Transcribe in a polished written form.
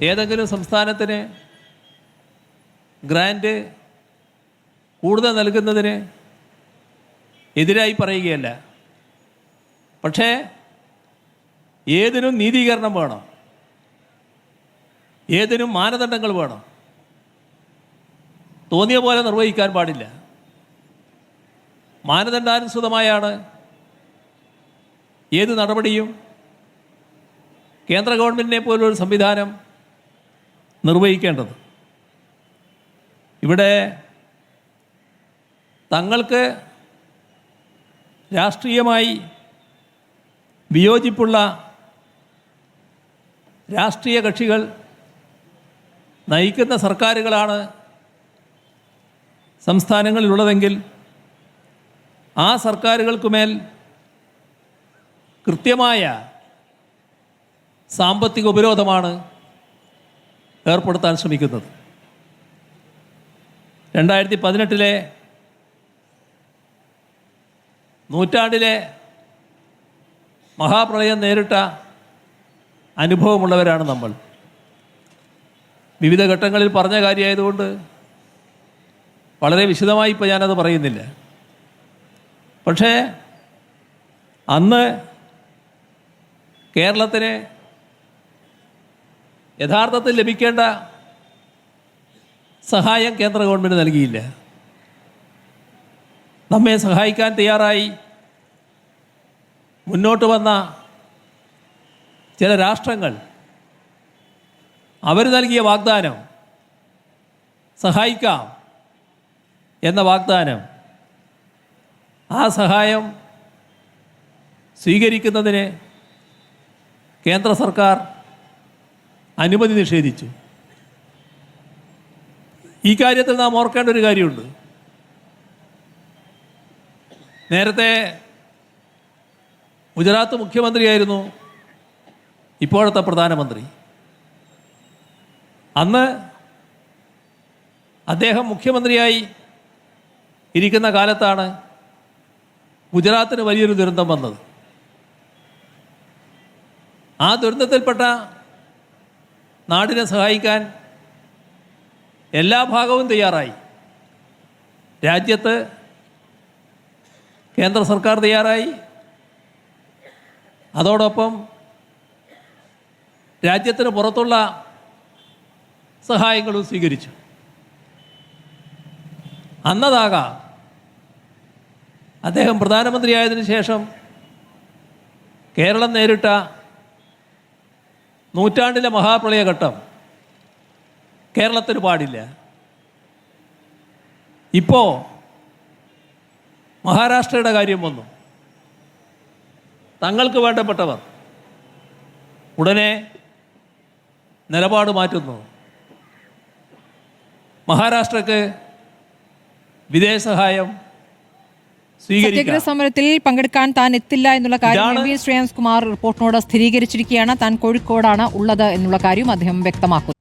ഏതെങ്കിലും സംസ്ഥാനത്തിന് ഗ്രാൻഡ് കൂടുതൽ നൽകുന്നതിന് എതിരായി പറയുകയല്ല. പക്ഷേ ഏതിനും നീതീകരണം വേണം, ഏതിനും മാനദണ്ഡങ്ങൾ വേണം. തോന്നിയ പോലെ നിർവഹിക്കാൻ പാടില്ല. മാനദണ്ഡാനുസൃതമായാണ് ഏത് നടപടിയും കേന്ദ്ര ഗവൺമെൻറ്റിനെ പോലൊരു സംവിധാനം നിർവഹിക്കേണ്ടത്. ഇവിടെ തങ്ങൾക്ക് രാഷ്ട്രീയമായി വിയോജിപ്പുള്ള രാഷ്ട്രീയ കക്ഷികൾ നയിക്കുന്ന സർക്കാരുകളാണ് സംസ്ഥാനങ്ങളിലുള്ളതെങ്കിൽ ആ സർക്കാരുകൾക്കുമേൽ കൃത്യമായ സാമ്പത്തിക ഉപരോധമാണ് ഏർപ്പെടുത്താൻ ശ്രമിക്കുന്നത്. 2018 നൂറ്റാണ്ടിലെ മഹാപ്രളയം നേരിട്ട അനുഭവമുള്ളവരാണ് നമ്മൾ. വിവിധ ഘട്ടങ്ങളിൽ പറഞ്ഞ കാര്യമായതുകൊണ്ട് വളരെ വിശദമായി ഇപ്പോൾ ഞാനത് പറയുന്നില്ല. പക്ഷേ അന്ന് കേരളത്തിന് യഥാർത്ഥത്തിൽ ലഭിക്കേണ്ട സഹായം കേന്ദ്ര ഗവൺമെൻറ് നൽകിയില്ല. നമ്മെ സഹായിക്കാൻ തയ്യാറായി മുന്നോട്ട് വന്ന ചില രാഷ്ട്രങ്ങൾ അവർ നൽകിയ വാഗ്ദാനം, സഹായിക്കാം എന്ന വാഗ്ദാനം, ആ സഹായം സ്വീകരിക്കുന്നതിന് കേന്ദ്ര സർക്കാർ അനുമതി നിഷേധിച്ചു. ഈ കാര്യത്തിൽ നാം ഓർക്കേണ്ട ഒരു കാര്യമുണ്ട്. നേരത്തെ ഗുജറാത്ത് മുഖ്യമന്ത്രിയായിരുന്നു ഇപ്പോഴത്തെ പ്രധാനമന്ത്രി. അന്ന് അദ്ദേഹം മുഖ്യമന്ത്രിയായി ഇരിക്കുന്ന കാലത്താണ് ഗുജറാത്തിന് വലിയൊരു ദുരന്തം വന്നത്. ആ ദുരന്തത്തിൽപ്പെട്ട നാടിനെ സഹായിക്കാൻ എല്ലാ ഭാഗവും തയ്യാറായി. രാജ്യത്ത് കേന്ദ്ര സർക്കാർ തയ്യാറായി, അതോടൊപ്പം രാജ്യത്തിന് പുറത്തുള്ള സഹായങ്ങളും സ്വീകരിച്ചു. അന്നതാകാം അദ്ദേഹം പ്രധാനമന്ത്രിയായതിനു ശേഷം കേരളം നേരിട്ട നൂറ്റാണ്ടിലെ മഹാപ്രളയഘട്ടം കേരളത്തിന് പാടില്ല. ഇപ്പോൾ മഹാരാഷ്ട്രയുടെ കാര്യം വന്നു. തങ്ങൾക്ക് വേണ്ടപ്പെട്ടവർ ഉടനെ നിലപാട് മാറ്റുന്നു. മഹാരാഷ്ട്രക്ക് വിദേശ സഹായം സത്യാഗ്രഹ സമരത്തിൽ പങ്കെടുക്കാൻ താൻ എത്തില്ല എന്നുള്ള കാര്യം എം വി ശ്രേയാംസ് കുമാർ റിപ്പോർട്ടിനോട് സ്ഥിരീകരിച്ചിരിക്കുകയാണ്. താൻ കോഴിക്കോടാണ് ഉള്ളത് എന്നുള്ള കാര്യം അദ്ദേഹം വ്യക്തമാക്കുന്നു.